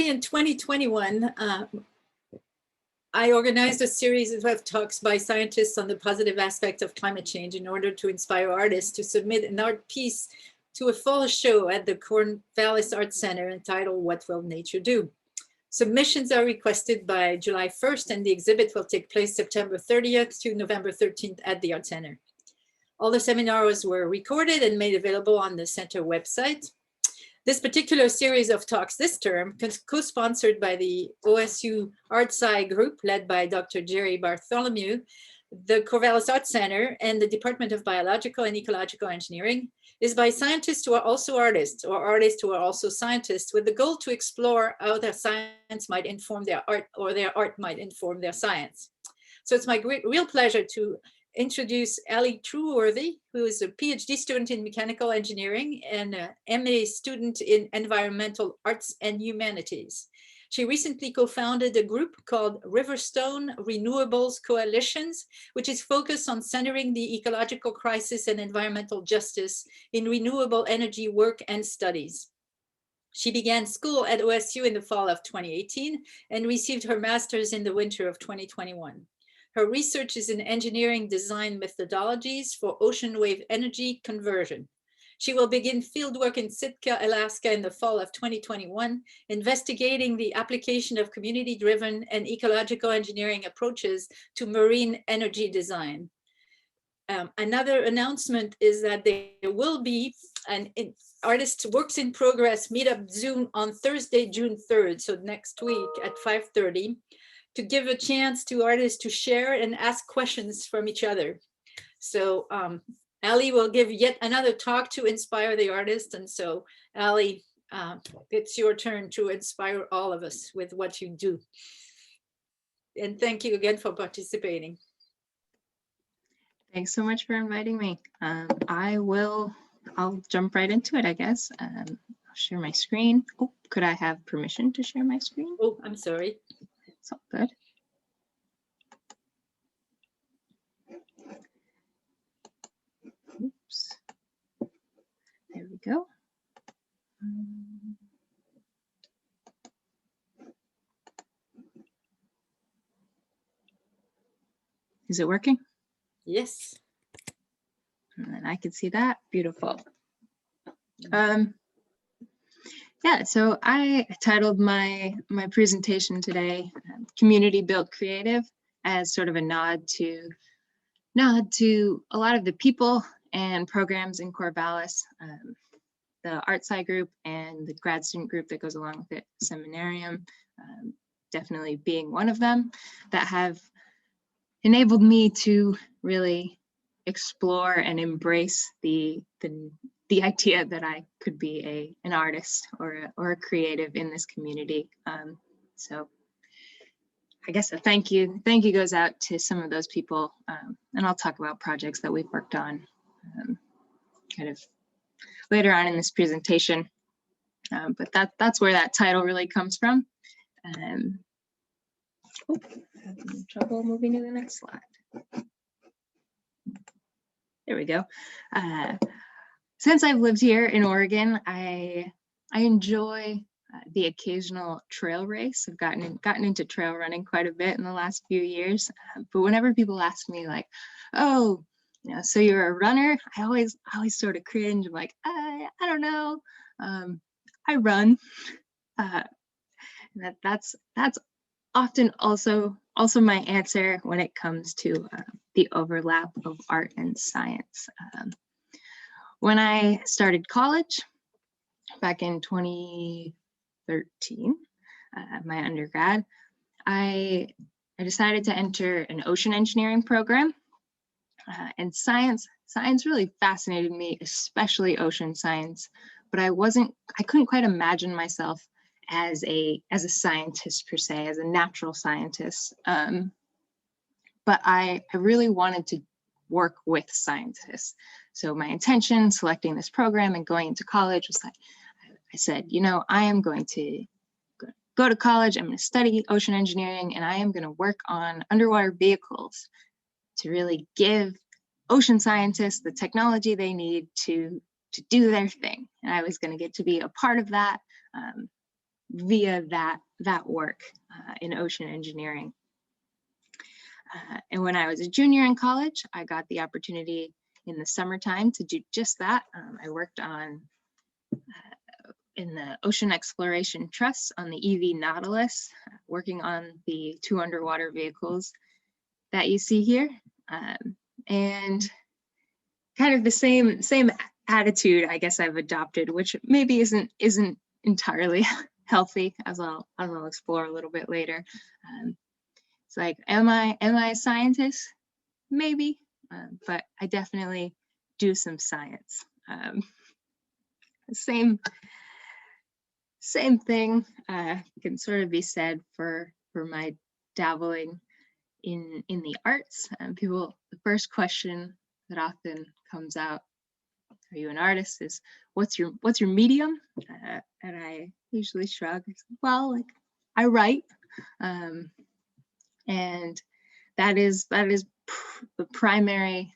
Originally in 2021, I organized a series of talks by scientists on the positive aspects of climate change in order to inspire artists to submit an art piece to a fall show at the Corvallis Arts Center entitled What Will Nature Do? Submissions are requested by July 1st, and the exhibit will take place September 30th to November 13th at the Art Center. All the seminars were recorded and made available on the center website. This particular series of talks this term, co-sponsored by the OSU Art Sci group led by Dr. Jerry Bartholomew, the Corvallis Art Center, and the Department of Biological and Ecological Engineering, is by scientists who are also artists, or artists who are also scientists, with the goal to explore how their science might inform their art, or their art might inform their science. So it's my real pleasure to introduce Ali Trueworth, who is a PhD student in mechanical engineering and an MA student in environmental arts and humanities. She recently co-founded a group called Riverstone Renewables Coalitions, which is focused on centering the ecological crisis and environmental justice in renewable energy work and studies. She began school at OSU in the fall of 2018 and received her master's in the winter of 2021. Her research is in engineering design methodologies for ocean wave energy conversion. She will begin fieldwork in Sitka, Alaska in the fall of 2021, investigating the application of community-driven and ecological engineering approaches to marine energy design. Another announcement is that there will be an Artist Works in Progress meetup Zoom on Thursday, June 3rd, so next week at 5:30, to give a chance to artists to share and ask questions from each other. So Ali will give yet another talk to inspire the artists. And so Ali, it's your turn to inspire all of us with what you do. And thank you again for participating. Thanks so much for inviting me. I'll jump right into it, I guess. I'll share my screen. Oh, could I have permission to share my screen? Oh, I'm sorry. It's all good. Oops. There we go. Is it working? Yes. And I can see that. Beautiful. Yeah, so I titled my presentation today, Community Built Creative, as sort of a nod to a lot of the people and programs in Corvallis, the Art Sci group and the grad student group that goes along with it, Seminarium, definitely being one of them, that have enabled me to really explore and embrace the idea that I could be an artist or a creative in this community. So I guess a thank you goes out to some of those people, and I'll talk about projects that we've worked on kind of later on in this presentation. But that's where that title really comes from. Oh, having trouble moving to the next slide. There we go. Since I've lived here in Oregon, I enjoy the occasional trail race. I've gotten into trail running quite a bit in the last few years. But whenever people ask me like, oh, so you're a runner, I always sort of cringe. I'm like, I don't know. I run. That's often also my answer when it comes to the overlap of art and science. When I started college back in 2013, my undergrad, I decided to enter an ocean engineering program, and science really fascinated me, especially ocean science, but I couldn't quite imagine myself as a scientist per se, as a natural scientist. But I really wanted to work with scientists. So my intention selecting this program and going into college was like, I said, I am going to go to college, I'm going to study ocean engineering, and I am going to work on underwater vehicles to really give ocean scientists the technology they need to do their thing. And I was going to get to be a part of that. via that work in ocean engineering. And when I was a junior in college, I got the opportunity in the summertime to do just that. I worked on in the Ocean Exploration Trust on the EV Nautilus, working on the 2 underwater vehicles that you see here. And kind of the same attitude, I guess, I've adopted, which maybe isn't entirely healthy, as I'll explore a little bit later. It's like, am I a scientist? Maybe, but I definitely do some science. Same thing can sort of be said for my dabbling in the arts. The first question that often comes out, are you an artist, is what's your medium? And I usually shrug. Well, like, I write, and that is the primary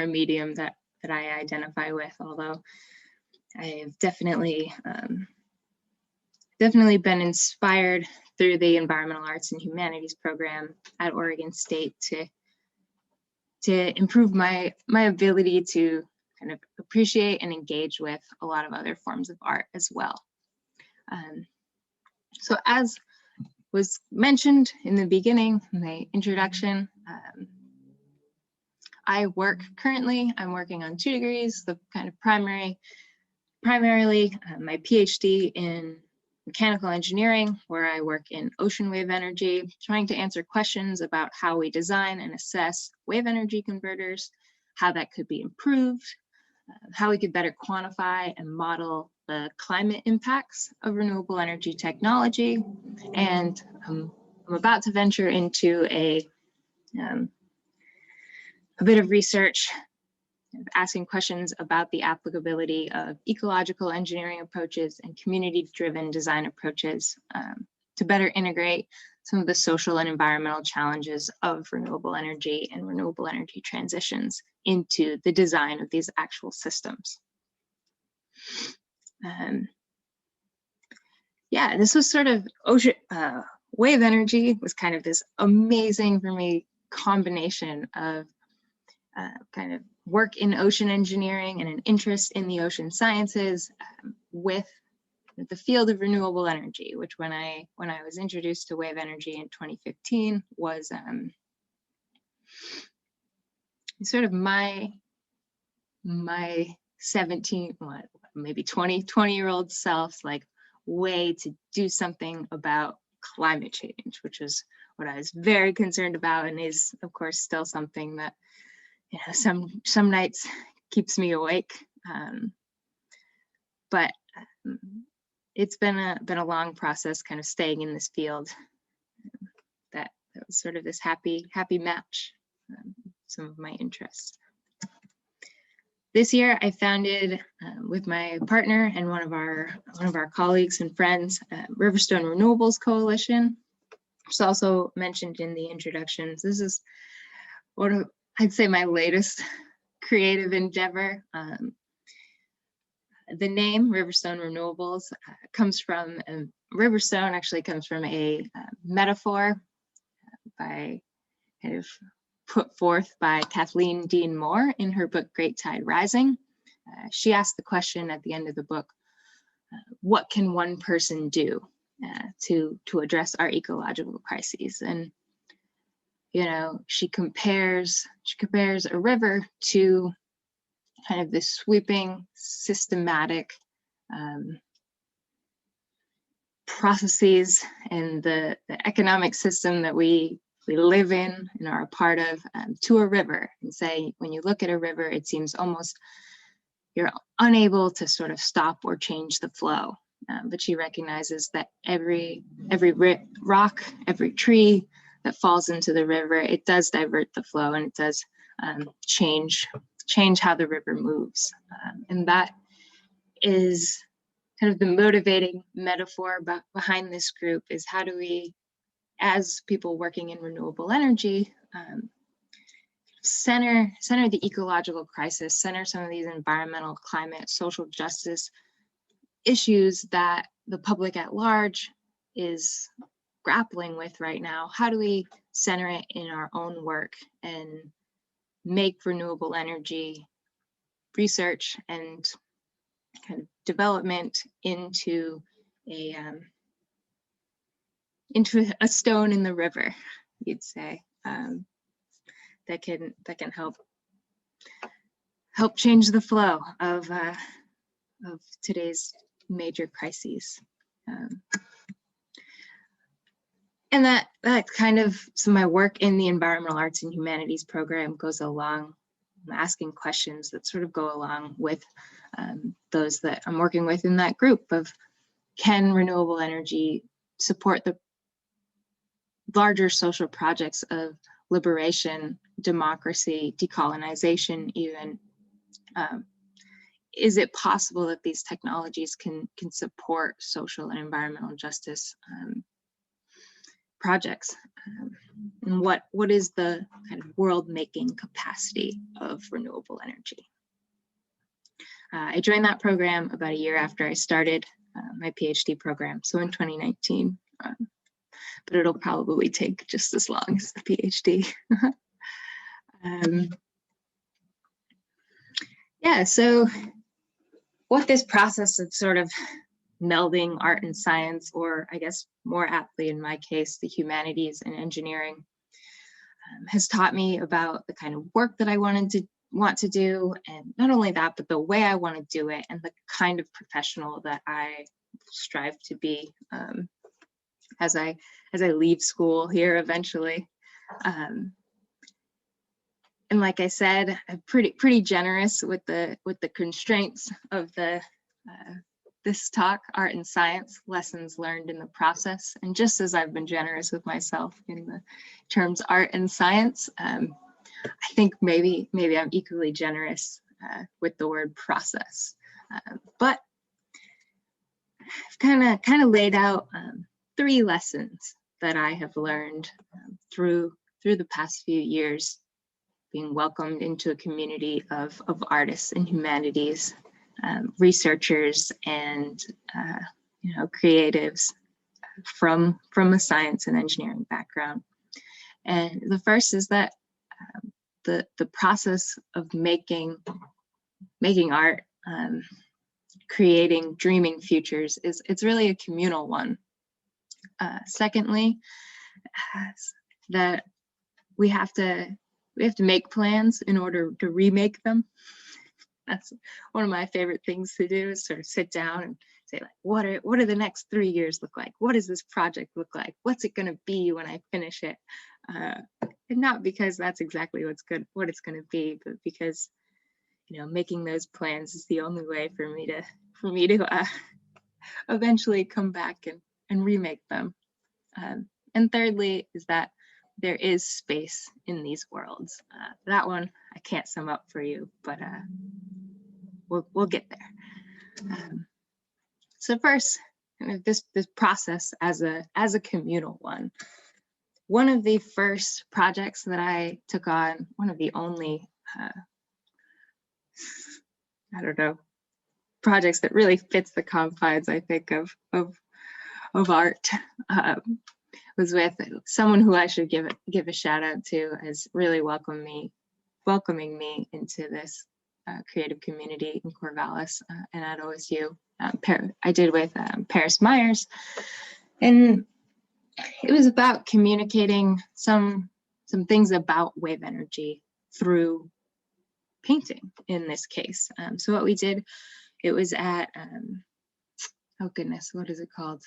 medium that I identify with. Although I've definitely been inspired through the Environmental Arts and Humanities program at Oregon State to improve my ability to kind of appreciate and engage with a lot of other forms of art as well. So as was mentioned in the beginning, in the introduction, I'm working on 2 degrees, the kind of primarily my PhD in mechanical engineering, where I work in ocean wave energy, trying to answer questions about how we design and assess wave energy converters, how that could be improved, how we could better quantify and model the climate impacts of renewable energy technology. And I'm about to venture into a bit of research, asking questions about the applicability of ecological engineering approaches and community-driven design approaches to better integrate some of the social and environmental challenges of renewable energy and renewable energy transitions into the design of these actual systems. Yeah, this was sort of wave energy was kind of this amazing for me combination of kind of work in ocean engineering and an interest in the ocean sciences with the field of renewable energy, which when I was introduced to wave energy in 2015 was sort of my 17, maybe 20-year-old self's like way to do something about climate change, which is what I was very concerned about and is of course still something that, you know, some nights keeps me awake. But it's been a long process kind of staying in this field. That was sort of this happy match, some of my interests. This year I founded with my partner and one of our colleagues and friends, Riverstone Renewables Coalition, which is also mentioned in the introductions. This is I'd say my latest creative endeavor. The name Riverstone Renewables comes from, Riverstone actually comes from a metaphor by kind of put forth by Kathleen Dean Moore in her book, Great Tide Rising. She asked the question at the end of the book, what can one person do to address our ecological crises? And you know, she compares a river to kind of this sweeping, systematic processes and the economic system that we live in and are a part of, to a river, and say, when you look at a river, it seems almost you're unable to sort of stop or change the flow. But she recognizes that every rock, every tree that falls into the river, it does divert the flow, and it does change how the river moves. And that is kind of the motivating metaphor behind this group, is how do we, as people working in renewable energy, center the ecological crisis, center some of these environmental, climate, social justice issues that the public at large is grappling with right now. How do we center it in our own work and make renewable energy research and kind of development into a stone in the river, you'd say, that can help change the flow of today's major crises. And that kind of, so my work in the Environmental Arts and Humanities program goes along, asking questions that sort of go along with those that I'm working with in that group of, can renewable energy support the larger social projects of liberation, democracy, decolonization even? Is it possible that these technologies can support social and environmental justice projects? And what is the kind of world-making capacity of renewable energy? I joined that program about a year after I started my PhD program, so in 2019, but it'll probably take just as long as the PhD. Yeah, so what this process of sort of melding art and science, or I guess more aptly in my case, the humanities and engineering, has taught me about the kind of work that I want to do, and not only that, but the way I want to do it, and the kind of professional that I strive to be as I leave school here eventually. And like I said, I'm pretty generous with the constraints of this talk, art and science, lessons learned in the process. And just as I've been generous with myself in the terms art and science, I think maybe I'm equally generous with the word process. But I've kind of laid out 3 lessons that I have learned through the past few years, being welcomed into a community of artists and humanities, researchers, and creatives from a science and engineering background. And the first is that the process of making art, creating, dreaming futures it's really a communal one. Secondly, that we have to make plans in order to remake them. That's one of my favorite things to do, is sort of sit down and say, like, what are the next 3 years look like? What does this project look like? What's it going to be when I finish it? And not because that's exactly what it's going to be, but because making those plans is the only way for me to eventually come back and remake them. And thirdly is that there is space in these worlds. That one I can't sum up for you, but we'll get there. So first, this process as a communal one. One of the first projects that I took on, one of the only projects that really fits the confines, I think, of art, was with someone who I should give a shout out to, as really welcoming me into this creative community in Corvallis and at OSU. I did with Paris Myers, and it was about communicating some things about wave energy through painting in this case. So what we did, it was at oh goodness, what is it called?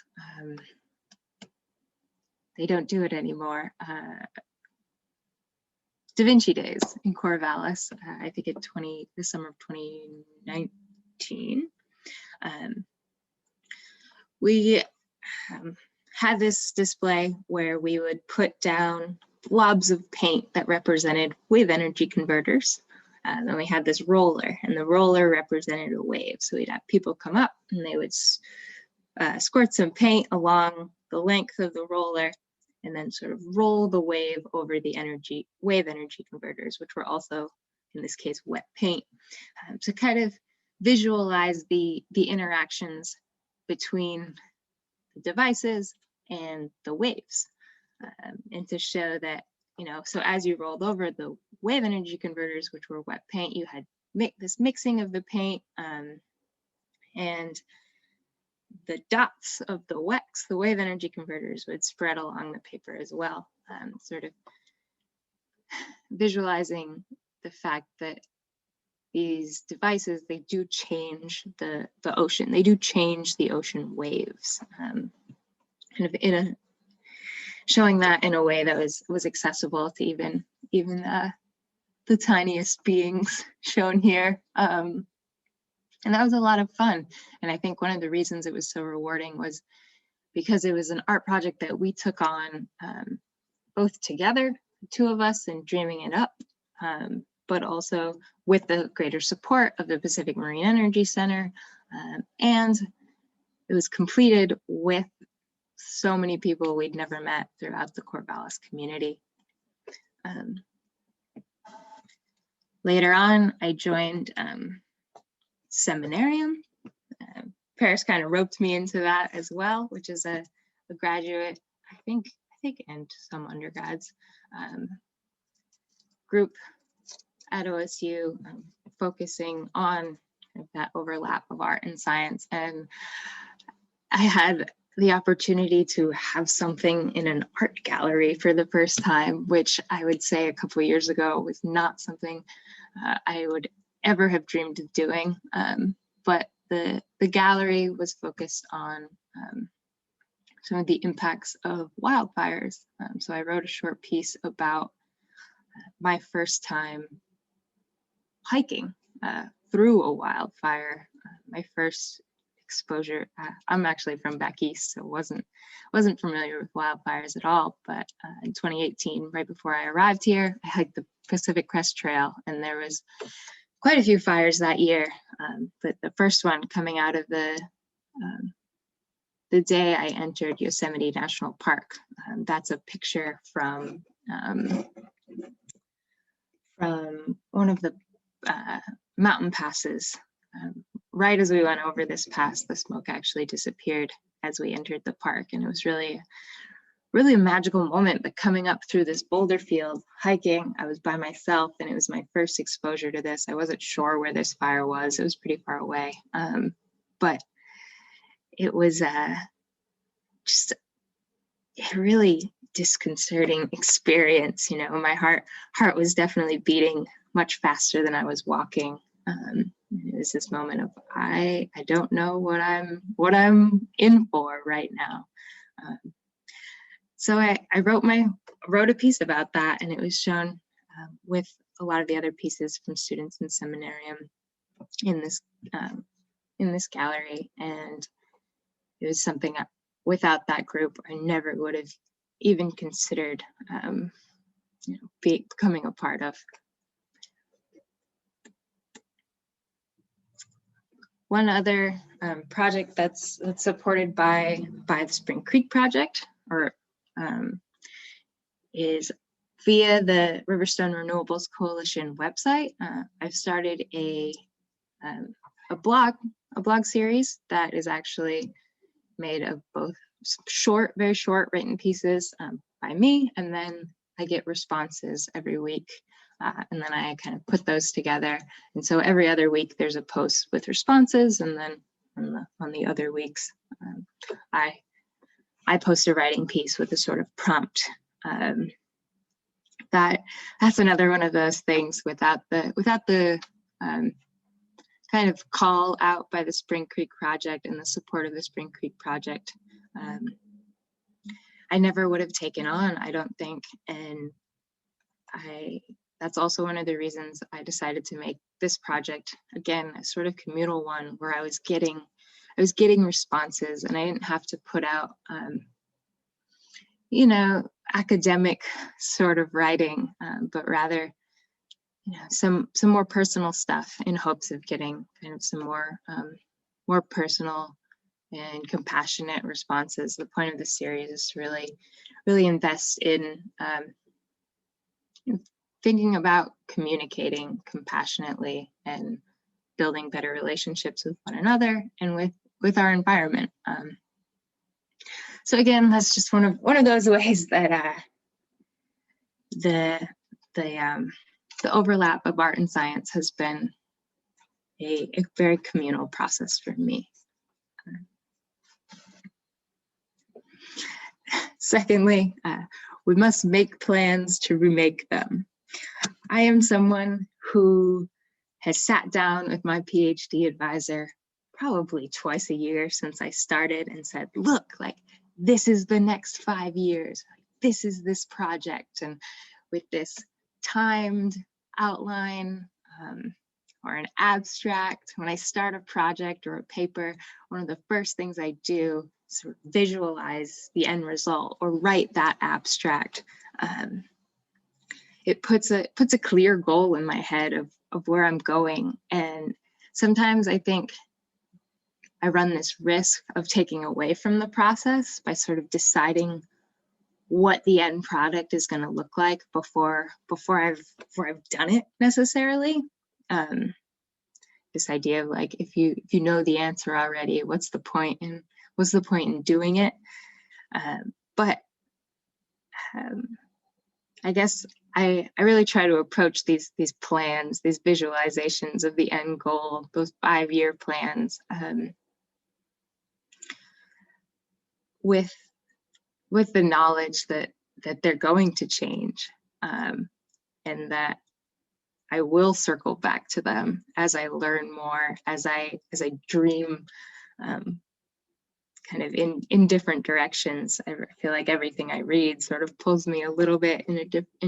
They don't do it anymore. Da Vinci Days in Corvallis, I think the summer of 2019. We had this display where we would put down blobs of paint that represented wave energy converters. Then we had this roller, and the roller represented a wave. So we'd have people come up and they would squirt some paint along the length of the roller, and then sort of roll the wave over the wave energy converters, which were also, in this case, wet paint, to kind of visualize the interactions between the devices and the waves, and to show that, so as you rolled over the wave energy converters, which were wet paint, you had this mixing of the paint, and the dots of the WECs, the wave energy converters, would spread along the paper as well, sort of visualizing the fact that these devices, they do change the ocean. They do change the ocean waves, kind of showing that in a way that was accessible to even the tiniest beings shown here. And that was a lot of fun. And I think one of the reasons it was so rewarding was because it was an art project that we took on both together, the two of us, and dreaming it up, but also with the greater support of the Pacific Marine Energy Center. And it was completed with so many people we'd never met throughout the Corvallis community. Later on, I joined Seminarium. Paris kind of roped me into that as well, which is a graduate, I think, and some undergrads group at OSU, focusing on that overlap of art and science. And I had the opportunity to have something in an art gallery for the first time, which I would say a couple of years ago was not something I would ever have dreamed of doing. But the gallery was focused on some of the impacts of wildfires. So I wrote a short piece about my first time hiking through a wildfire, my first exposure. I'm actually from back east, so wasn't familiar with wildfires at all. But in 2018, right before I arrived here, I hiked the Pacific Crest Trail, and there was quite a few fires that year. But the first one coming out of the day I entered Yosemite National Park. That's a picture from one of the mountain passes. Right as we went over this pass, the smoke actually disappeared as we entered the park, and it was really a magical moment. But coming up through this boulder field, hiking, I was by myself, and it was my first exposure to this. I wasn't sure where this fire was. It was pretty far away, but it was just a really disconcerting experience. My heart was definitely beating much faster than I was walking. It was this moment of I don't know what I'm in for right now. So I wrote a piece about that, and it was shown with a lot of the other pieces from students in Seminarium in this gallery. And it was something that, without that group, I never would have even considered becoming a part of. One other project that's supported by the Spring Creek Project, or is via the Riverstone Renewables Coalition website. I've started a blog series that is actually made of both very short written pieces by me, and then I get responses every week. And then I kind of put those together. And so every other week there's a post with responses, and then on the other weeks, I post a writing piece with a sort of prompt. That's another one of those things without the kind of call out by the Spring Creek Project and the support of the Spring Creek Project, I never would have taken on, I don't think. And that's also one of the reasons I decided to make this project, again, a sort of communal one, where I was getting responses, and I didn't have to put out academic sort of writing, but rather some more personal stuff, in hopes of getting kind of some more personal and compassionate responses. The point of the series is to really invest in thinking about communicating compassionately and building better relationships with one another and our environment. So again, that's just one of those ways that the overlap of art and science has been a very communal process for me. Secondly, we must make plans to remake them. I am someone who has sat down with my PhD advisor probably twice a year since I started and said, look, like, this is the next 5 years. This is this project. And with this timed outline or an abstract, when I start a project or a paper, one of the first things I do is sort of visualize the end result or write that abstract. It puts a clear goal in my head of where I'm going. And sometimes I think I run this risk of taking away from the process by sort of deciding what the end product is going to look like before I've done it necessarily. This idea of like, if you know the answer already, what's the point in doing it? But I guess I really try to approach these plans, these visualizations of the end goal, those 5-year plans, with the knowledge that they're going to change, and that I will circle back to them as I learn more, as I dream, kind of in different directions. I feel like everything I read sort of pulls me a little bit in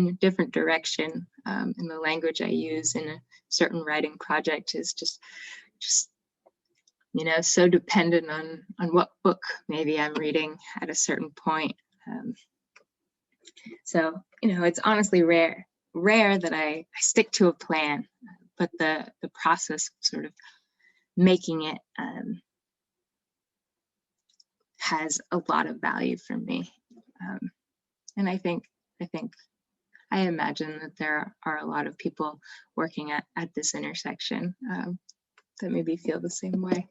a different direction. And the language I use in a certain writing project is just so dependent on what book maybe I'm reading at a certain point. So it's honestly rare that I stick to a plan, but the process of sort of making it has a lot of value for me. And I imagine that there are a lot of people working at this intersection that maybe feel the same way.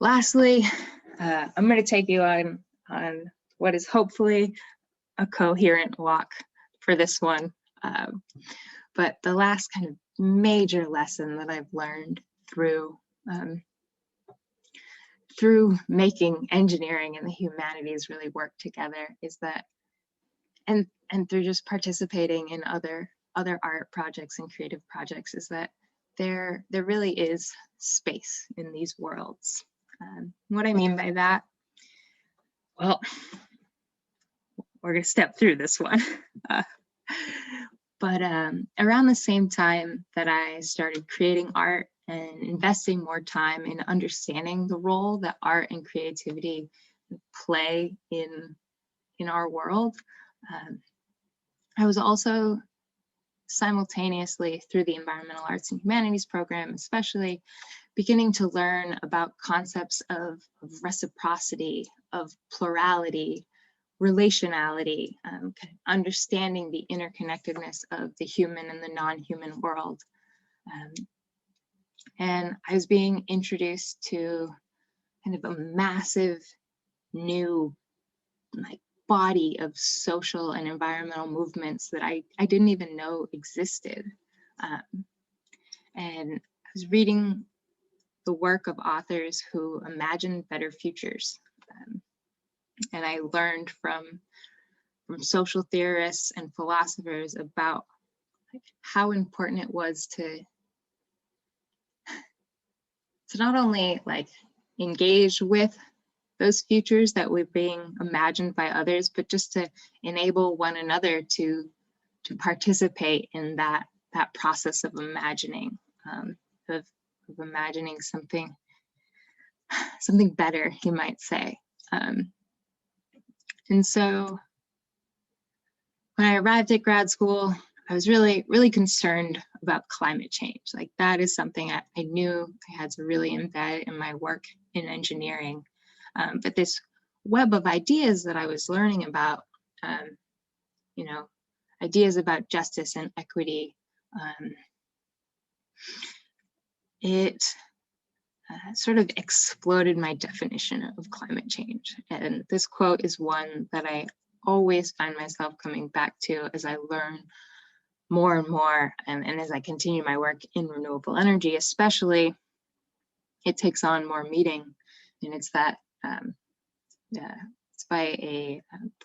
Lastly, I'm going to take you on what is hopefully a coherent walk for this one. But the last kind of major lesson that I've learned through making engineering and the humanities really work together is that, and through just participating in other art projects and creative projects, is that there really is space in these worlds. What I mean by that, well, we're going to step through this one. But around the same time that I started creating art and investing more time in understanding the role that art and creativity play in our world, I was also simultaneously, through the Environmental Arts and Humanities program especially, beginning to learn about concepts of reciprocity, of plurality, relationality, kind of understanding the interconnectedness of the human and the non-human world. And I was being introduced to kind of a massive new body of social and environmental movements that I didn't even know existed. And I was reading the work of authors who imagine better futures. And I learned from social theorists and philosophers about how important it was to not only engage with those futures that were being imagined by others, but just to enable one another to participate in that process of imagining, of imagining something better, you might say. And so when I arrived at grad school, I was really, really concerned about climate change. That is something I knew I had to really embed in my work in engineering. But this web of ideas that I was learning about, ideas about justice and equity, it sort of exploded my definition of climate change. And this quote is one that I always find myself coming back to as I learn more and more, and as I continue my work in renewable energy, especially, it takes on more meaning. And it's that it's by a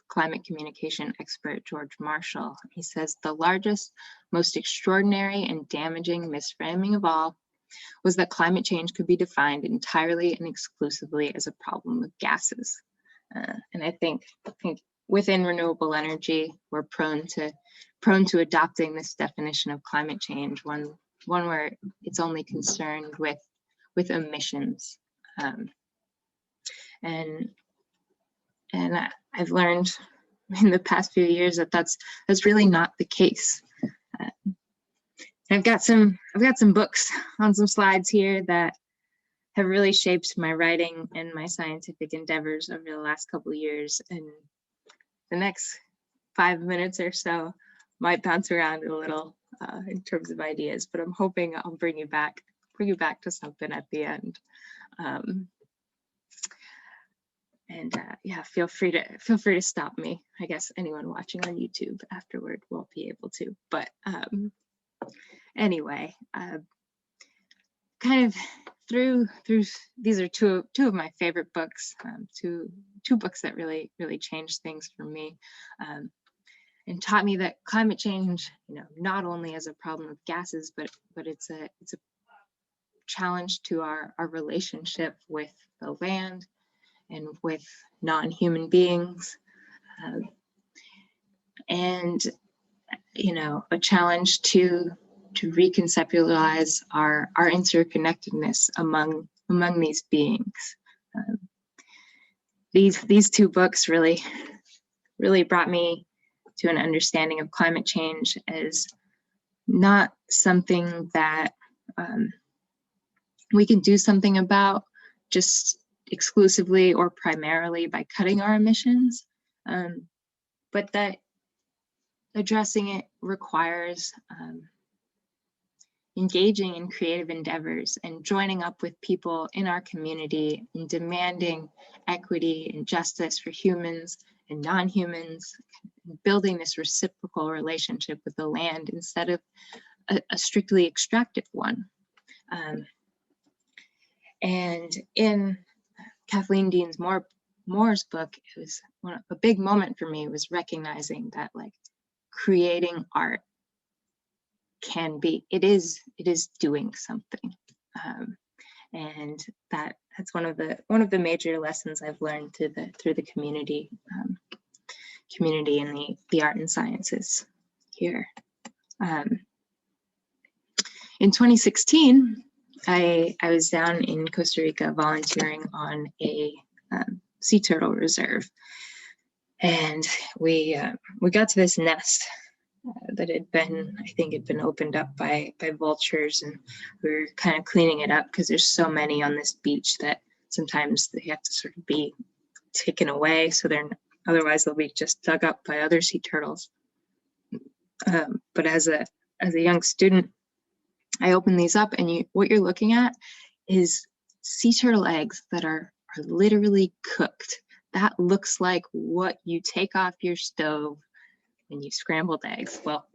climate communication expert, George Marshall. He says, "The largest, most extraordinary and damaging misframing of all was that climate change could be defined entirely and exclusively as a problem of gases." And I think within renewable energy, we're prone to adopting this definition of climate change, one where it's only concerned with emissions. And I've learned in the past few years that that's really not the case. I've got some books on some slides here that have really shaped my writing and my scientific endeavors over the last couple of years. And the next 5 minutes or so might bounce around a little in terms of ideas, but I'm hoping I'll bring you back to something at the end. Yeah, feel free to stop me. I guess anyone watching on YouTube afterward won't be able to, but anyway, kind of through these are two of my favorite books, two books that really changed things for me, and taught me that climate change, not only as a problem of gases, but it's a challenge to our relationship with the land and with non-human beings, and a challenge to reconceptualize our interconnectedness among these beings. These two books really brought me to an understanding of climate change as not something that we can do something about just exclusively or primarily by cutting our emissions, but that addressing it requires engaging in creative endeavors and joining up with people in our community and demanding equity and justice for humans and non-humans, building this reciprocal relationship with the land instead of a strictly extractive one. And in Kathleen Deans Moore's book, it was a big moment for me was recognizing that creating art it is doing something, and that's one of the major lessons I've learned through the community in the art and sciences here. In 2016, I was down in Costa Rica volunteering on a sea turtle reserve, and we got to this nest that had been opened up by vultures, and we were kind of cleaning it up because there's so many on this beach that sometimes they have to sort of be taken away, so otherwise they'll be just dug up by other sea turtles. But as a young student, I opened these up, and what you're looking at is sea turtle eggs that are literally cooked. That looks like what you take off your stove when you scrambled eggs. Well,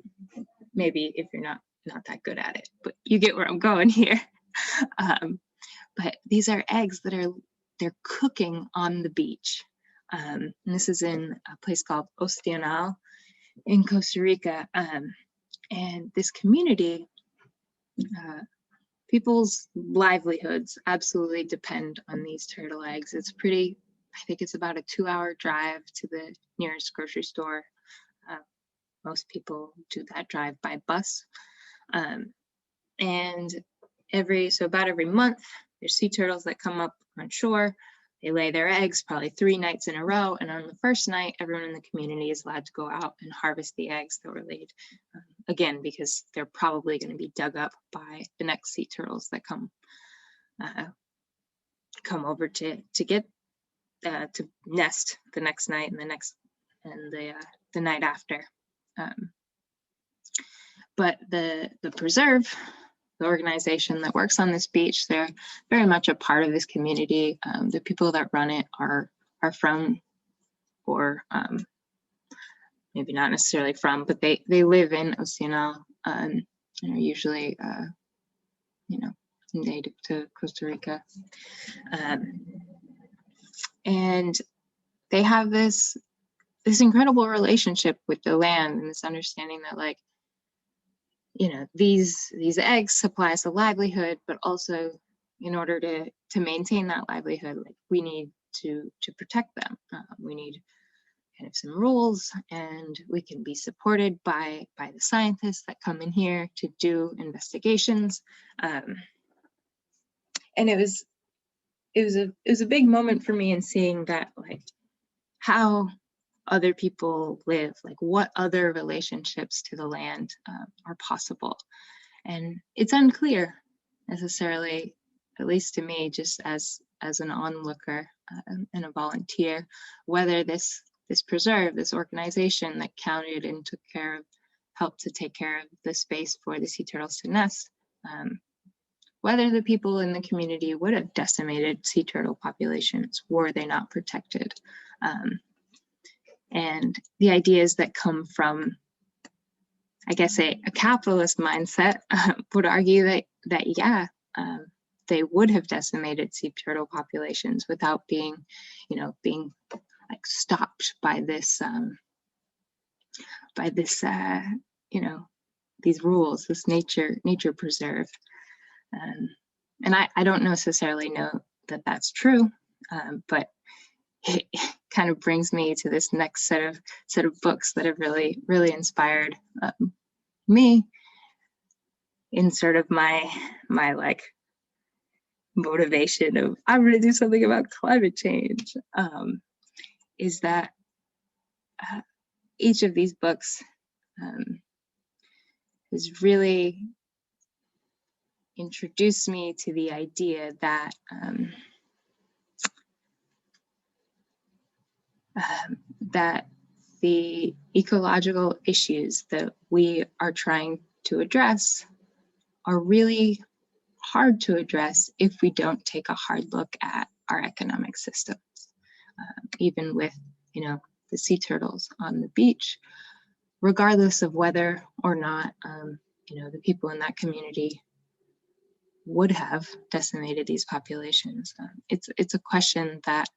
maybe if you're not that good at it, but you get where I'm going here. But these are eggs that they're cooking on the beach. And this is in a place called Ostional in Costa Rica. And this community, people's livelihoods absolutely depend on these turtle eggs. I think it's about a 2-hour drive to the nearest grocery store. Most people do that drive by bus. And about every month, there's sea turtles that come up on shore. They lay their eggs probably 3 nights in a row. And on the first night, everyone in the community is allowed to go out and harvest the eggs that were laid. Again, because they're probably going to be dug up by the next sea turtles that come over to nest the next night and the night after. But the preserve the organization that works on this beach, they're very much a part of this community. The people that run it are from, or maybe not necessarily from, but they live in Oceanal, and are usually, native to Costa Rica. And they have this incredible relationship with the land, and this understanding that, like, these eggs supply us a livelihood, but also in order to maintain that livelihood, like, we need to protect them. We need kind of some rules, and we can be supported by the scientists that come in here to do investigations. And it was a big moment for me in seeing that, like, how other people live, like what other relationships to the land are possible. And it's unclear necessarily, at least to me, just as an onlooker and a volunteer, whether this preserve, this organization that counted and helped to take care of the space for the sea turtles to nest, whether the people in the community would have decimated sea turtle populations were they not protected. And the ideas that come from, I guess, a capitalist mindset would argue that yeah, they would have decimated sea turtle populations without being like stopped by this these rules, this nature preserve. And I don't necessarily know that that's true, but it kind of brings me to this next set of books that have really inspired me in sort of my like motivation of I'm going to do something about climate change. Is that each of these books has really introduced me to the idea that that the ecological issues that we are trying to address are really hard to address if we don't take a hard look at our economic systems. Even with, the sea turtles on the beach, regardless of whether or not, the people in that community would have decimated these populations. It's a question that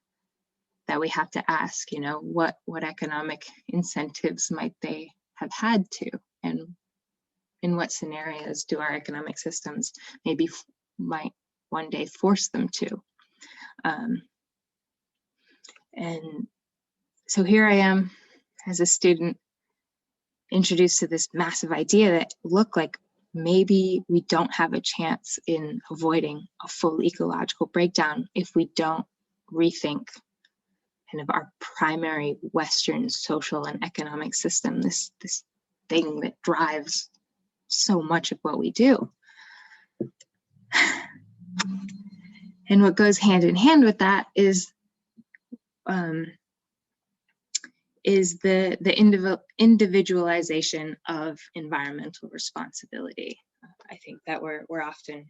we have to ask, what economic incentives might they have had to, and in what scenarios do our economic systems might one day force them to. And so here I am as a student introduced to this massive idea that looked like maybe we don't have a chance in avoiding a full ecological breakdown if we don't rethink kind of our primary Western social and economic system, this thing that drives so much of what we do. And what goes hand in hand with that is the individualization of environmental responsibility. I think that we're often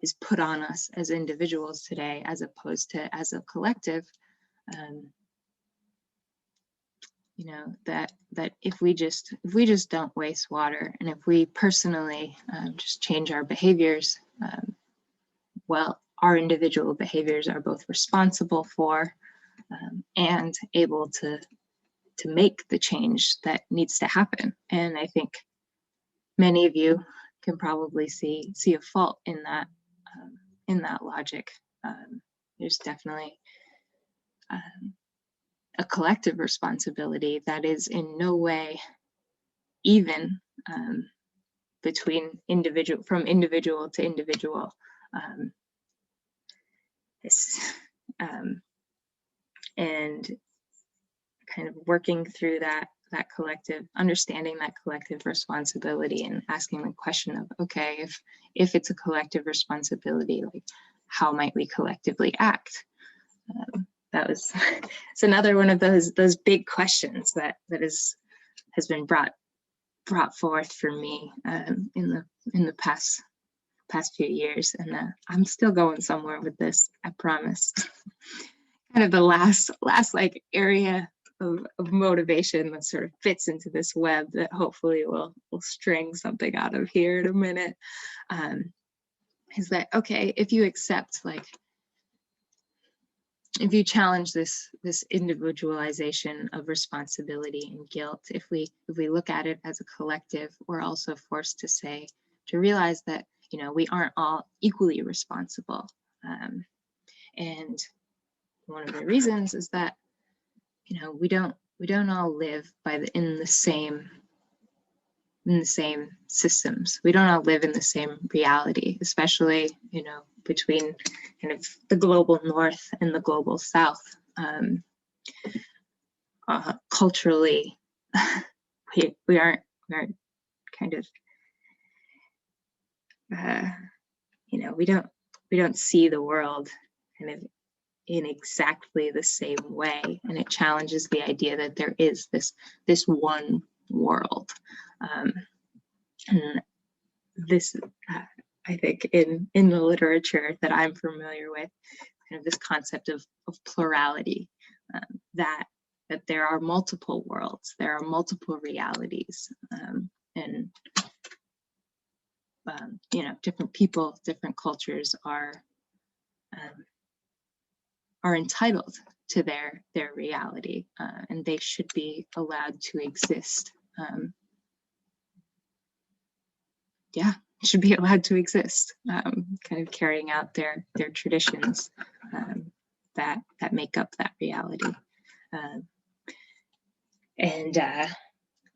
is put on us as individuals today, as opposed to as a collective. That if we just don't waste water, and if we personally just change our behaviors, well, our individual behaviors are both responsible for and able to make the change that needs to happen. And I think many of you can probably see a fault in that logic. There's definitely a collective responsibility that is in no way even between from individual to individual. And kind of working through that collective, understanding that collective responsibility, and asking the question of, okay, if it's a collective responsibility, like how might we collectively act? It's another one of those big questions that has been brought brought forth for me in the past few years, and I'm still going somewhere with this, I promise. Kind of the last like area of motivation that sort of fits into this web that hopefully we'll string something out of here in a minute, is that, okay, if you accept, like, if you challenge this individualization of responsibility and guilt, if we look at it as a collective, we're also forced to realize that, you know, we aren't all equally responsible. And one of the reasons is that, you know, we don't all live in the same systems. We don't all live in the same reality, especially, you know, between kind of the global north and the global south. Culturally, we aren't kind of, you know, we don't see the world kind of in exactly the same way, and it challenges the idea that there is this one world. And this, I think, in the literature that I'm familiar with, kind of this concept of plurality, that there are multiple worlds, there are multiple realities, and you know, different people, different cultures are entitled to their reality, and they should be allowed to exist. Should be allowed to exist, kind of carrying out their traditions that make up that reality. And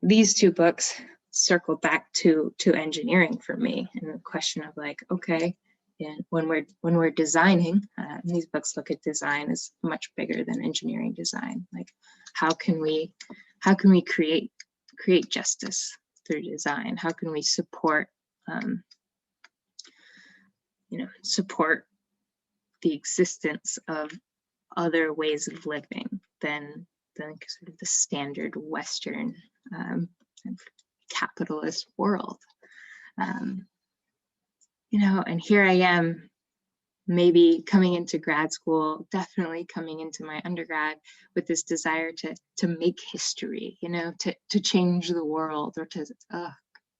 these two books circle back to engineering for me, and the question of, like, okay, and when we're designing, these books look at design as much bigger than engineering design. Like, how can we create justice through design? How can we support you know, support the existence of other ways of living than sort of the standard Western capitalist world? You know, and here I am, maybe coming into grad school, definitely coming into my undergrad with this desire to make history, you know, to change the world, or to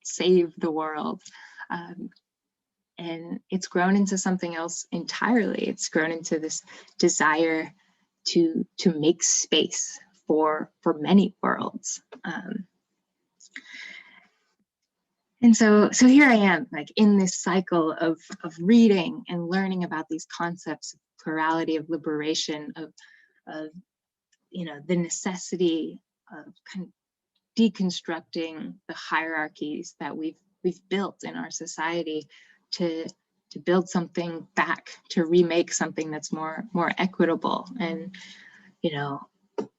save the world. And it's grown into something else entirely. It's grown into this desire to make space for many worlds. And so here I am, like, in this cycle of reading and learning about these concepts of plurality, of liberation, of you know, the necessity of kind of deconstructing the hierarchies that we've built in our society to build something back, to remake something that's more equitable. And, you know,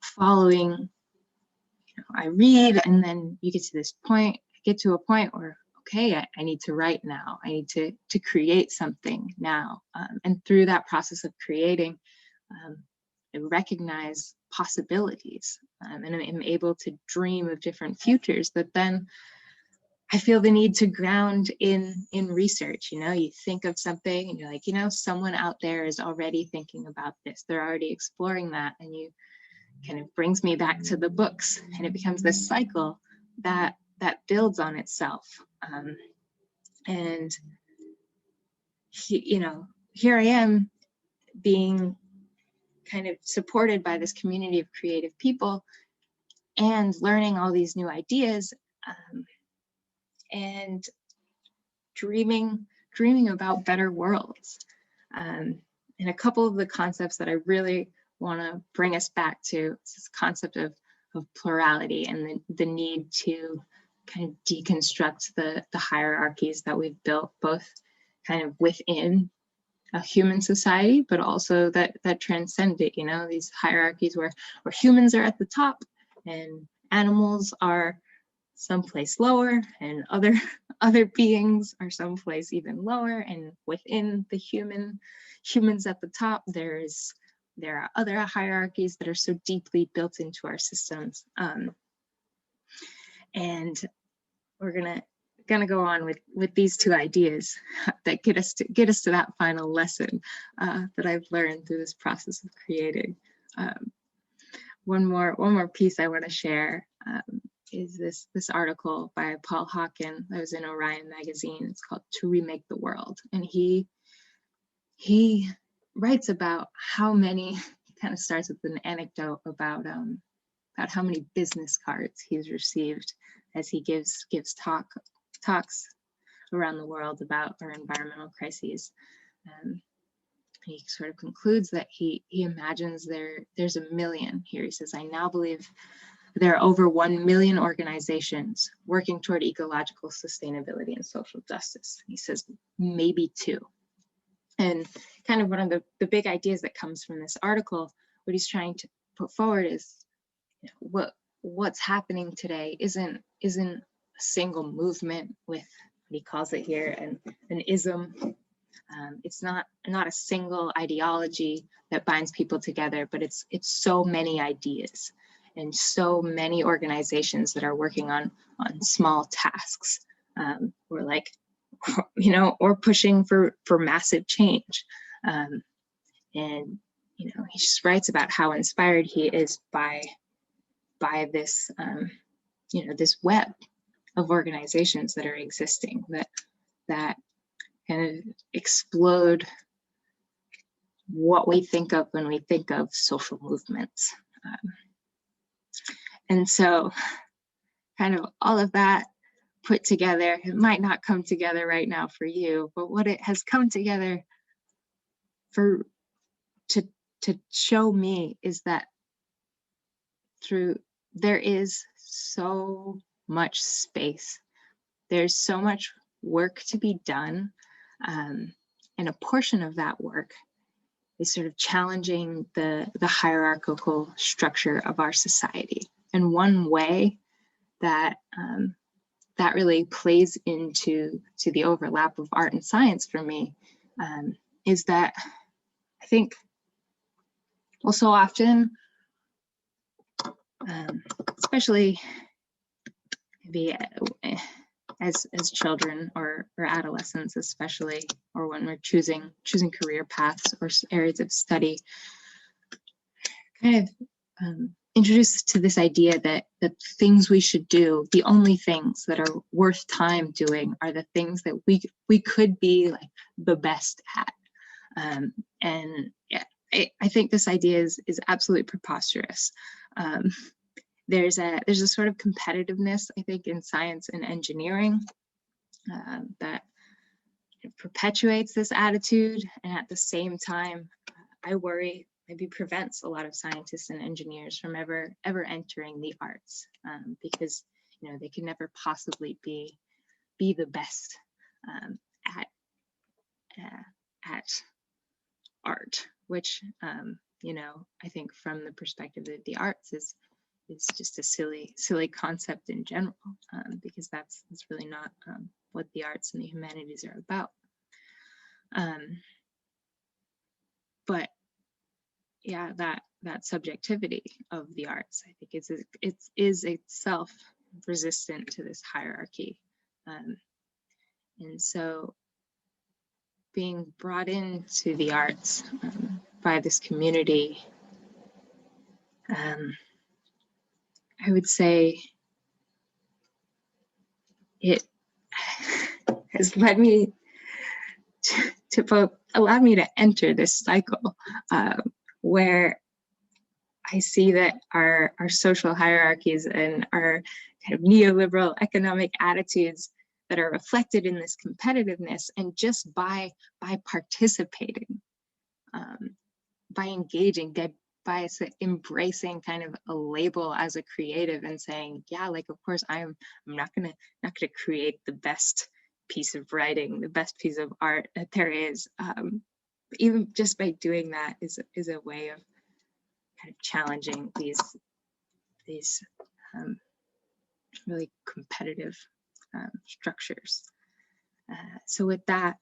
following, you know, I read, and then you get to a point where, okay, I need to write now. I need to create something now. And through that process of creating, I recognize possibilities, and I'm able to dream of different futures that then I feel the need to ground in research. You know, you think of something and you're like, you know, someone out there is already thinking about this. They're already exploring that. And you kind of brings me back to the books, and it becomes this cycle that builds on itself. And you know, here I am being kind of supported by this community of creative people and learning all these new ideas, and dreaming about better worlds. And a couple of the concepts that I really want to bring us back to is this concept of plurality, and the need to kind of deconstruct the hierarchies that we've built, both kind of within a human society, but also that transcend it. You know, these hierarchies where humans are at the top and animals are someplace lower, and other beings are someplace even lower, and within the humans at the top, there are other hierarchies that are so deeply built into our systems. And we're gonna go on with these two ideas that get us to that final lesson that I've learned through this process of creating. One more piece I want to share is this article by Paul Hawken that was in Orion magazine. It's called "To Remake the World," and he writes about how many. He kind of starts with an anecdote about how many business cards he's received as he gives talks around the world about our environmental crises. He sort of concludes that he imagines there's a million here. He says, "I now believe there are over 1 million organizations working toward ecological sustainability and social justice." He says, maybe 2. And kind of one of the big ideas that comes from this article, what he's trying to put forward is, you know, what's happening today isn't a single movement with what he calls it here an ism. It's not a single ideology that binds people together, but it's so many ideas and so many organizations that are working on small tasks, or pushing for massive change. And he just writes about how inspired he is by this this web of organizations that are existing that kind of explode what we think of when we think of social movements. And so kind of all of that put together, it might not come together right now for you, but what it has come together to show me is that there is so much space. There's so much work to be done. And a portion of that work is sort of challenging the hierarchical structure of our society. And one way that that really plays into the overlap of art and science for me is that I think, well, so often, especially maybe as children or adolescents especially, or when we're choosing career paths or areas of study, kind of introduced to this idea that the things we should do, the only things that are worth time doing, are the things that we could be like the best at. And yeah, I think this idea is absolutely preposterous. There's a sort of competitiveness, I think, in science and engineering that perpetuates this attitude, and at the same time, I worry maybe prevents a lot of scientists and engineers from ever entering the arts, because they can never possibly be the best at art, which I think from the perspective of the arts is just a silly concept in general, because that's really not what the arts and the humanities are about. But yeah, that subjectivity of the arts, I think it is itself resistant to this hierarchy, and so being brought into the arts by this community, I would say it has led me to allow me to enter this cycle where I see that our social hierarchies and our kind of neoliberal economic attitudes that are reflected in this competitiveness, and just by participating, by engaging, by embracing kind of a label as a creative and saying, yeah, like, of course, I'm not gonna create the best piece of writing, the best piece of art that there is. Even just by doing that is a way of kind of challenging these really competitive structures. So with that,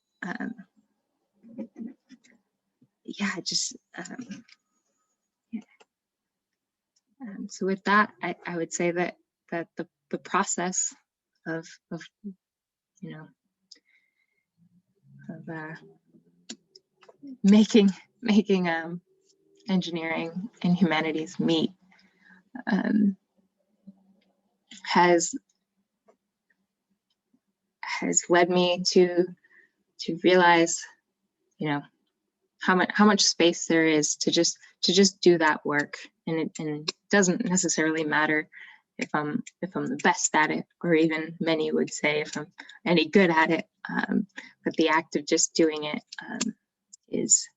so with that, I would say that the process of you know, of making engineering and humanities meet has led me to realize, you know, how much space there is to just do that work, and it doesn't necessarily matter if I'm the best at it, or even many would say if I'm any good at it, but the act of just doing it is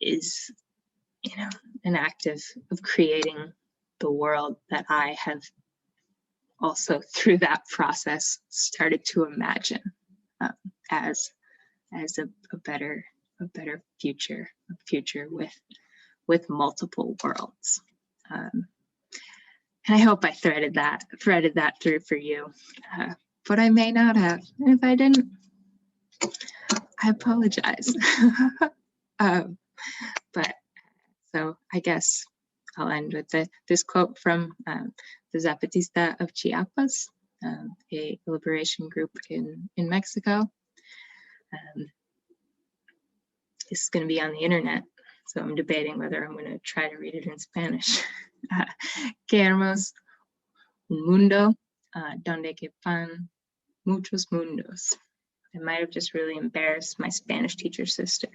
you know, an act of creating the world that I have also through that process started to imagine as a better future, a future with multiple worlds. And I hope I threaded that through for you, but I may not have. And if I didn't, I apologize. But so I guess I'll end with this quote from the Zapatista of Chiapas, a liberation group in Mexico. This is going to be on the internet, so I'm debating whether I'm going to try to read it in Spanish. Queremos un mundo donde quepan muchos mundos. I might have just really embarrassed my Spanish teacher sister,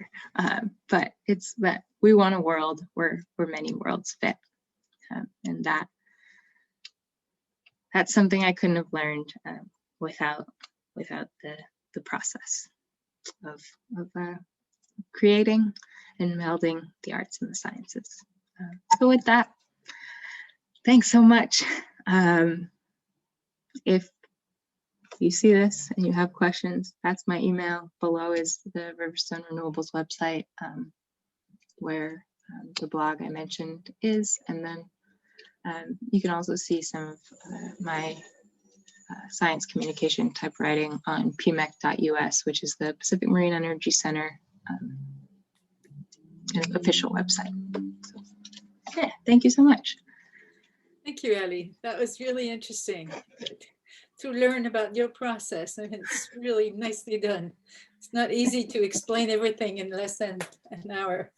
but it's that we want a world where many worlds fit, and that's something I couldn't have learned without the process of creating and melding the arts and the sciences. So with that, thanks so much. If you see this and you have questions, that's my email. Below is the Riverstone Renewables website, where the blog I mentioned is, and then you can also see some of my science communication typewriting on pmec.us, which is the Pacific Marine Energy Center official website. So, yeah, thank you so much. Thank you, Ellie. That was really interesting to learn about your process, and it's really nicely done. It's not easy to explain everything in less than an hour.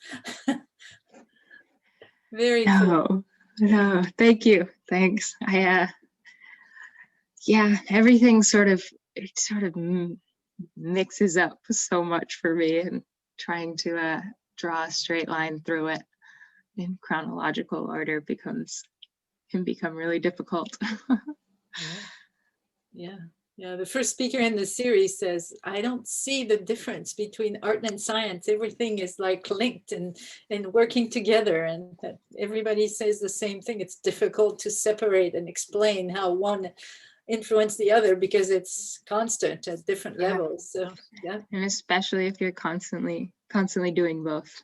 Very cool. No, thank you. Thanks. Yeah, everything sort of mixes up so much for me, and trying to draw a straight line through it in chronological order can become really difficult. Yeah. The first speaker in the series says, I don't see the difference between art and science. Everything is like linked and working together, and that everybody says the same thing. It's difficult to separate and explain how one influenced the other because it's constant at different levels. So yeah. And especially if you're constantly doing both.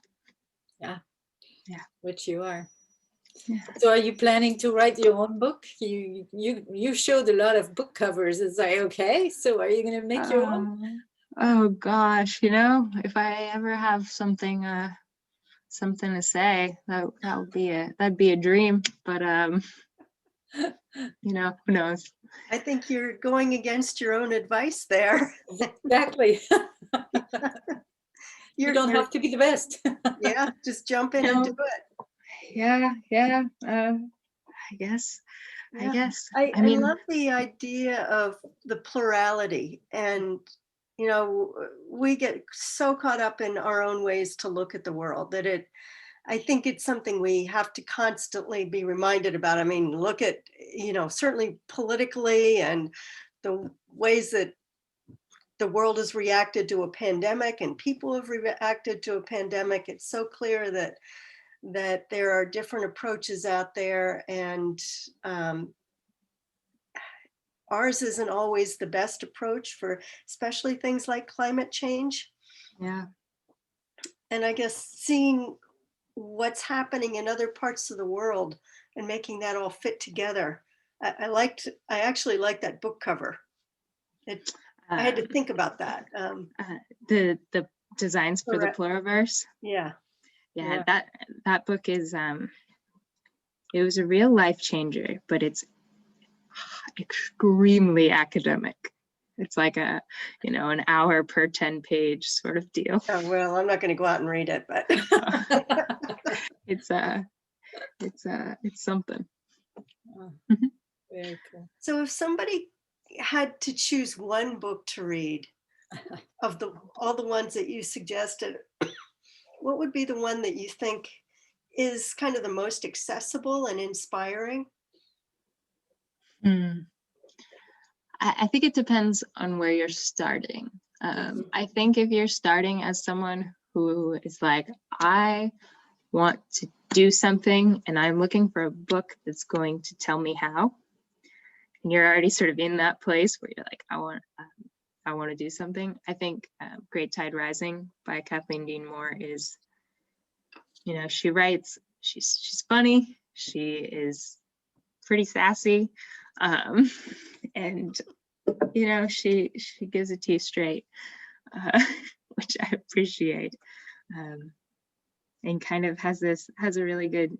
Yeah. Which you are. Yeah. So are you planning to write your own book? You showed a lot of book covers. Is that okay? So are you going to make your own? Oh gosh, if I ever have something to say, that'd be a dream. But who knows? I think you're going against your own advice there. Exactly. You don't have to be the best. Yeah, just jump in and do it. Yeah. I guess. I mean, love the idea of the plurality, and we get so caught up in our own ways to look at the world that I think it's something we have to constantly be reminded about. I mean, look at, certainly politically and the ways that the world has reacted to a pandemic and people have reacted to a pandemic. It's so clear that there are different approaches out there, and ours isn't always the best approach for especially things like climate change. Yeah. And I guess seeing what's happening in other parts of the world and making that all fit together. I actually liked that book cover. I had to think about that. The designs for the Pluriverse. Yeah. That book is it was a real life changer, but it's extremely academic. It's like a, an hour per 10-page sort of deal. Oh, well, I'm not going to go out and read it, but it's something. Oh, very cool. So if somebody had to choose one book to read of all the ones that you suggested, what would be the one that you think is kind of the most accessible and inspiring? I think it depends on where you're starting. I think if you're starting as someone who is like, I want to do something and I'm looking for a book that's going to tell me how, and you're already sort of in that place where you're like, I want to do something. I think Great Tide Rising by Kathleen Dean Moore is, she writes, she's funny, she is pretty sassy, and she gives it to you straight, which I appreciate, and kind of has a really good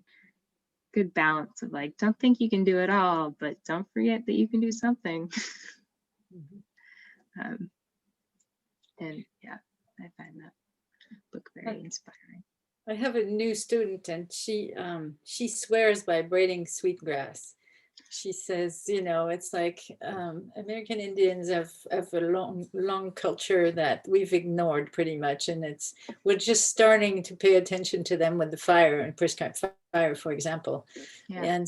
balance of like, don't think you can do it all, but don't forget that you can do something. And yeah, I find that book very inspiring. I have a new student, and she swears by braiding sweetgrass. She says, it's like American Indians have a long culture that we've ignored pretty much, and we're just starting to pay attention to them with the fire and prescribed fire, for example. Yeah. And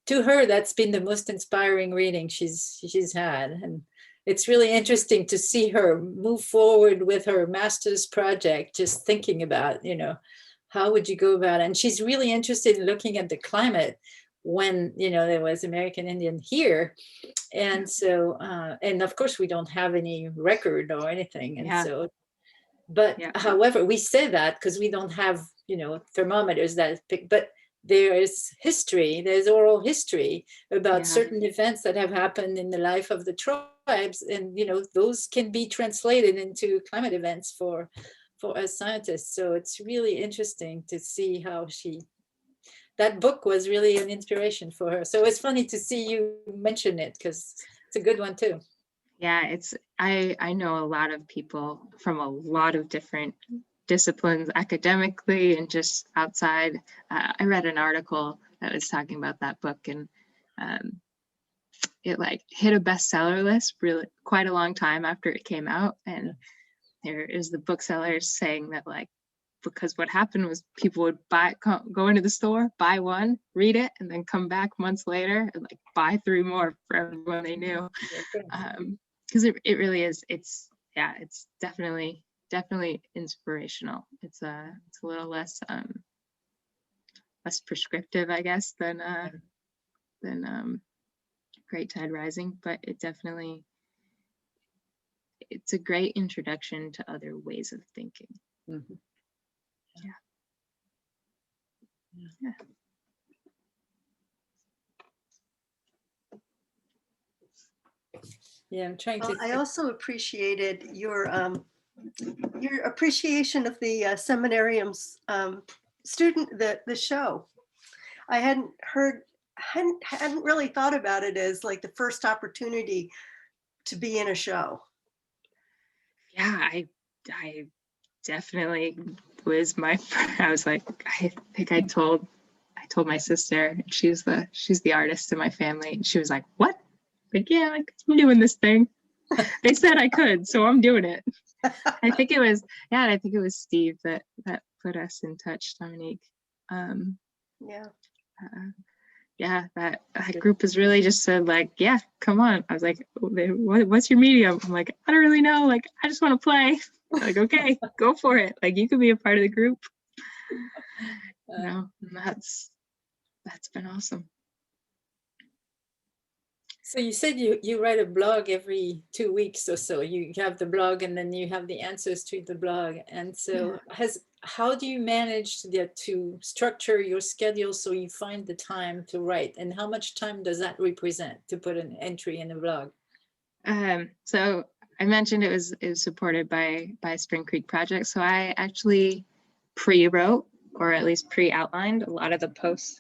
to her, that's been the most inspiring reading she's had, and it's really interesting to see her move forward with her master's project, just thinking about, how would you go about it? And she's really interested in looking at the climate when, there was American Indian here. And so, and of course, we don't have any record or anything. And so, but however, we say that because we don't have, thermometers that pick, but there is history, there's oral history about certain events that have happened in the life of the tribes. And, those can be translated into climate events for us scientists. So it's really interesting to see how that book was really an inspiration for her. So it's funny to see you mention it because it's a good one too. Yeah, I know a lot of people from a lot of different disciplines, academically and just outside. I read an article that was talking about that book, and it like hit a bestseller list really quite a long time after it came out. And there is the booksellers saying that, like, because what happened was people would go into the store, buy one, read it, and then come back months later and like buy 3 more for everyone they knew. Because it really is. It's definitely inspirational. It's a little less prescriptive, I guess, than Great Tide Rising, but it's a great introduction to other ways of thinking. Mm-hmm. Yeah. Yeah, I'm trying to. I also appreciated your appreciation of the seminarium's student, the show. I hadn't really thought about it as like the first opportunity to be in a show. Yeah, I definitely was I was like, I think I told my sister, she's the artist in my family, and she was like, what? Like, yeah, like, I'm doing this thing. They said I could, so I'm doing it. I think it was Steve that put us in touch, Dominique. That group has really just said, like, yeah, come on. I was like, what's your medium? I'm like, I don't really know. Like, I just want to play. Like, okay, go for it. Like, you can be a part of the group. That's been awesome. So you said you write a blog every 2 weeks or so. You have the blog and then you have the answers to the blog. And so how do you manage to structure your schedule so you find the time to write? And how much time does that represent to put an entry in a blog? So I mentioned it was supported by Spring Creek Project. So I actually pre-wrote, or at least pre-outlined, a lot of the posts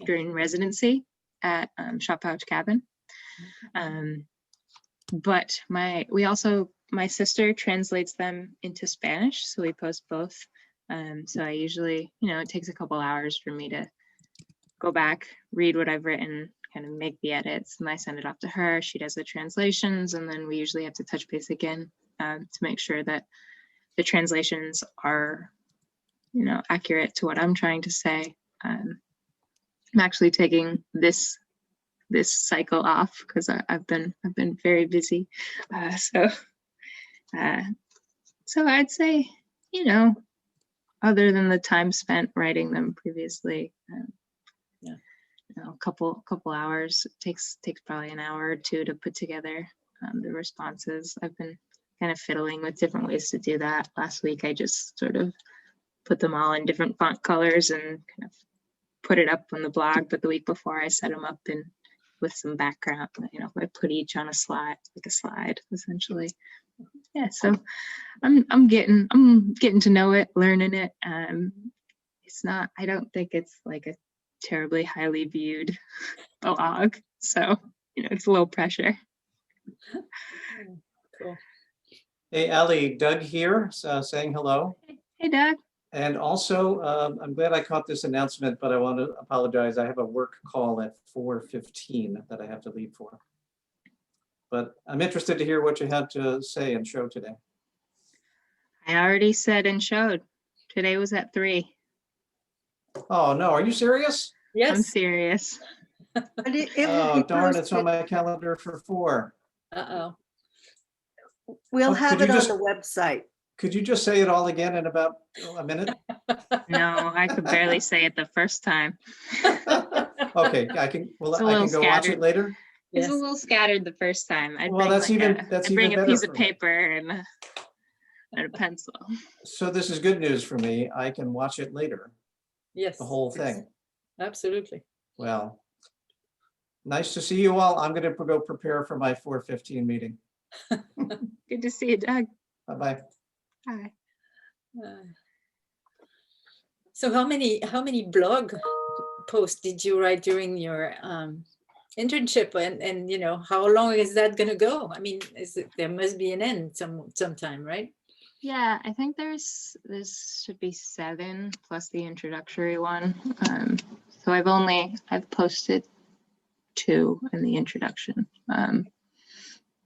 during residency at Shop Pouch Cabin. But my sister translates them into Spanish, so we post both. So I usually, it takes a couple hours for me to go back, read what I've written, kind of make the edits, and I send it off to her. She does the translations, and then we usually have to touch base again to make sure that the translations are, accurate to what I'm trying to say. I'm actually taking this cycle off because I've been very busy. So I'd say, other than the time spent writing them previously, a couple hours. It takes probably an hour or two to put together the responses. I've been kind of fiddling with different ways to do that. Last week, I just sort of put them all in different font colors and kind of put it up on the blog. But the week before, I set them up with some background. I put each on a slide, like a slide, essentially. Yeah, so I'm getting to know it, learning it. I don't think it's like a terribly highly viewed blog, so it's a little pressure. Cool. Hey, Ali, Doug here, saying hello. Hey, Doug. And also, I'm glad I caught this announcement, but I want to apologize. I have a work call at 4:15 that I have to leave for. But I'm interested to hear what you had to say and show today. I already said and showed. Today was at 3. Oh, no, are you serious? Yes. I'm serious. Oh, darn, it's on my calendar for 4. Uh-oh. We'll Oh, have could it you on just- the website. Could you just say it all again in about a minute? No, I could barely say it the first time. Okay, I can go watch scattered. it later. It's Yes. a little scattered the first time. I'd Well, bring that's even I'd better bring a piece for of me. paper and a pencil. So this is good news for me. I can watch it later, Yes. the whole thing. Absolutely. Well, nice to see you all. I'm going to go prepare for my 4:15 meeting. Good to see you, Doug. Bye-bye. Hi. So how many blog posts did you write during your internship, and how long is that going to go? I mean, there must be an end sometime, right? Yeah, I think this should be 7 plus the introductory one. So I've posted 2 in the introduction.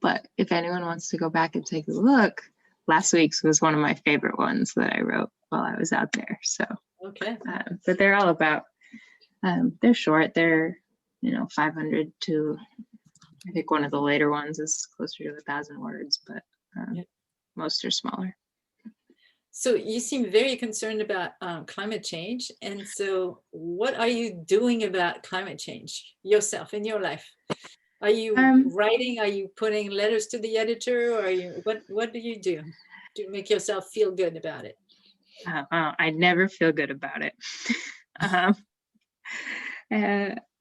But if anyone wants to go back and take a look, last week's was one of my favorite ones that I wrote while I was out there. So, Okay. but they're all about, they're short. They're, 500 to, I think one of the later ones is closer to 1,000 words, but most are smaller. So you seem very concerned about climate change. And so what are you doing about climate change yourself in your life? Are you writing? Are you putting letters to the editor? Or are you, what do you do to make yourself feel good about it? I never feel good about it.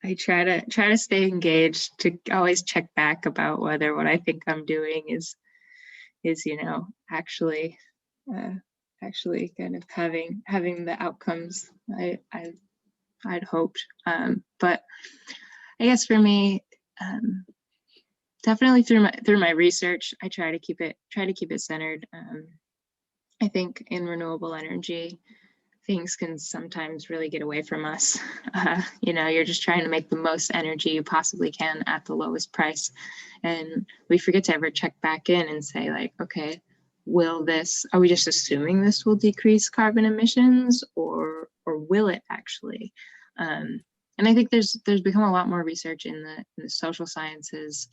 I try to stay engaged, to always check back about whether what I think I'm doing is actually kind of having the outcomes I'd hoped. But I guess for me, definitely through my research, I try to keep it centered. I think in renewable energy, things can sometimes really get away from us. You're just trying to make the most energy you possibly can at the lowest price. And we forget to ever check back in and say, like, okay, are we just assuming this will decrease carbon emissions, or will it actually? And I think there's become a lot more research in the social sciences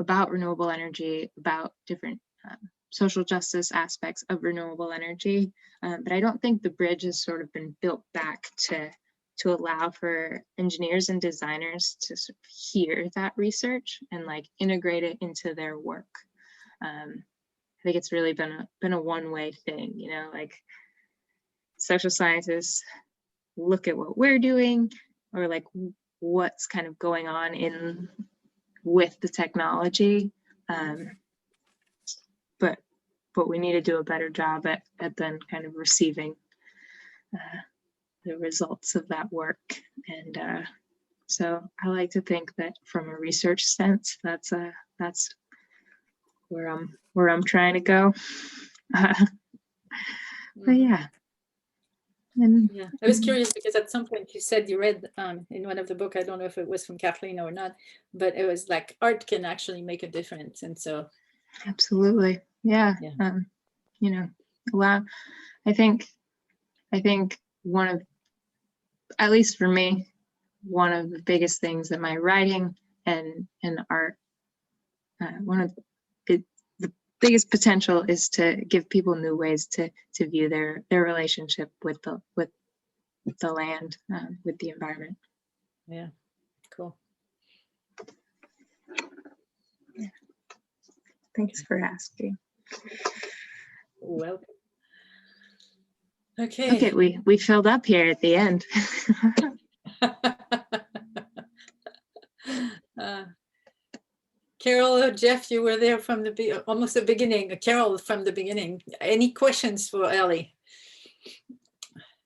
about renewable energy, about different social justice aspects of renewable energy. But I don't think the bridge has sort of been built back to allow for engineers and designers to sort of hear that research and like integrate it into their work. I think it's really been a one-way thing, like social scientists look at what we're doing, or like what's kind of going on with the technology. But we need to do a better job at then kind of receiving the results of that work and So I like to think that from a research sense, that's where I'm trying to go. But yeah. And Yeah, I was curious because at some point you said you read in one of the book, I don't know if it was from Kathleen or not, but it was like art can actually make a difference. And so. absolutely. Yeah. Yeah. You know, wow. I think one of, at least for me, one of the biggest things that my writing and art, one of the biggest potential is to give people new ways to view their relationship with the land, with the environment. Yeah, cool. Yeah. Thanks for asking. Welcome. Okay. Okay, we filled up here at the end. Carol or Jeff, you were there from almost the beginning. Carol from the beginning. Any questions for Ellie?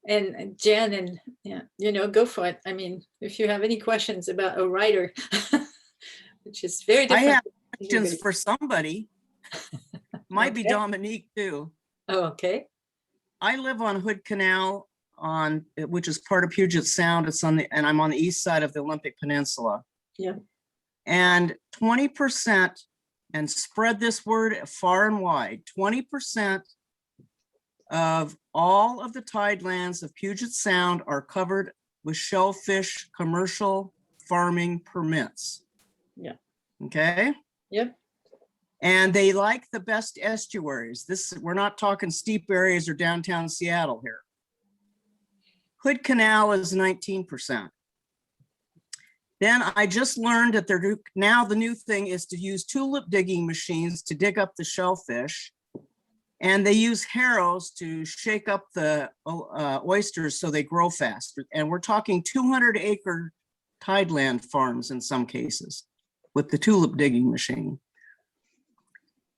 And Jen, and yeah, go for it. I mean, if you have any questions about a writer, which is very different. I have questions for somebody. Might be Dominique too. Oh, okay. I live on Hood Canal, which is part of Puget Sound. And I'm on the east side of the Olympic Peninsula. Yeah. And 20%, and spread this word far and wide, 20% of all of the tidelands of Puget Sound are covered with shellfish commercial farming permits. Yeah. Okay. Yep. And they like the best estuaries. We're not talking steep areas or downtown Seattle here. Hood Canal is 19%. Then I just learned that now the new thing is to use tulip digging machines to dig up the shellfish. And they use harrows to shake up the oysters so they grow faster. And we're talking 200-acre tideland farms in some cases with the tulip digging machine.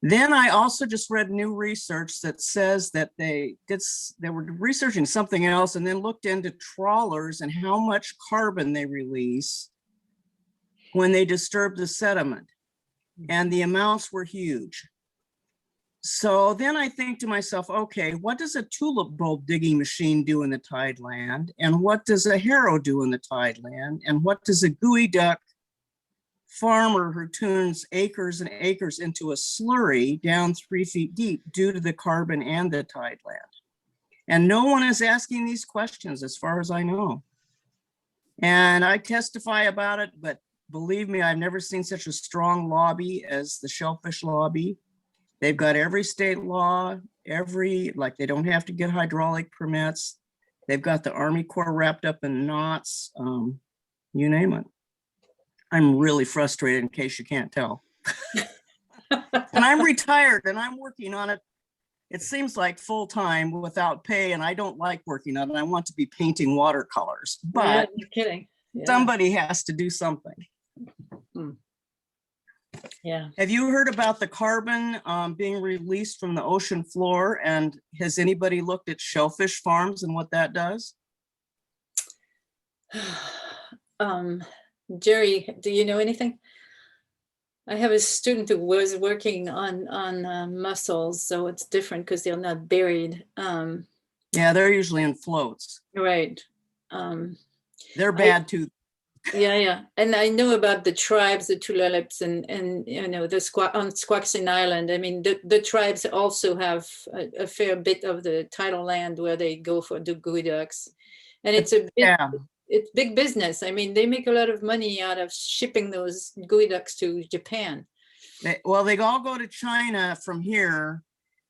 Then I also just read new research that says that they were researching something else and then looked into trawlers and how much carbon they release when they disturb the sediment. And the amounts were huge. So then I think to myself, okay, what does a tulip bulb digging machine do in the tideland? And what does a harrow do in the tideland? And what does a gooey duck farmer who turns acres and acres into a slurry down 3 feet deep due to the carbon and the tideland? And no one is asking these questions as far as I know. And I testify about it, but believe me, I've never seen such a strong lobby as the shellfish lobby. They've got every state law, like they don't have to get hydraulic permits. They've got the Army Corps wrapped up in knots, you name it. I'm really frustrated in case you can't tell. And I'm retired and I'm working on it. It seems like full time without pay, and I don't like working on it. I want to be painting watercolors, but yeah, you're kidding. Yeah. Somebody has to do something. Yeah. Have you heard about the carbon being released from the ocean floor? And has anybody looked at shellfish farms and what that does? Jerry, do you know anything? I have a student who was working on mussels, so it's different because they're not buried. Yeah, they're usually in floats. Right. They're bad too. Yeah. And I know about the tribes, the tulips, and the on Squaxin Island. I mean, the tribes also have a fair bit of the tidal land where they go for the gooey ducks, and it's it's big business. I mean, they make a lot of money out of shipping those gooey ducks to Japan. They all go to China from here.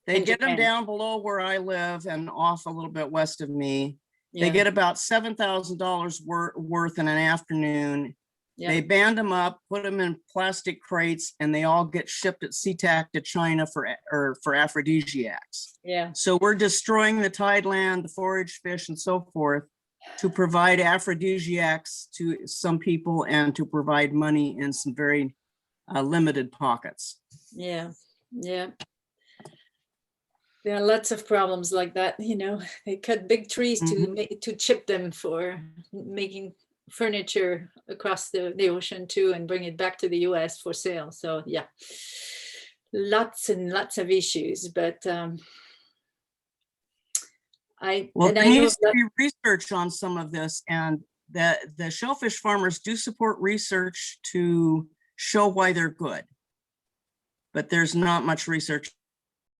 They get them down below where I live and off a little bit west of me. Yeah. They get about $7,000 worth in an afternoon. Yeah. They band them up, put them in plastic crates, and they all get shipped at SeaTac to China for aphrodisiacs. Yeah. So we're destroying the tideland, the forage fish, and so forth to provide aphrodisiacs to some people and to provide money in some very limited pockets. Yeah. There are lots of problems like that. They cut big trees to chip them for making furniture across the ocean too and bring it back to the US for sale. So yeah, lots and lots of issues, but Well, I there know needs to that be research on some of this, and the shellfish farmers do support research to show why they're good. But there's not much research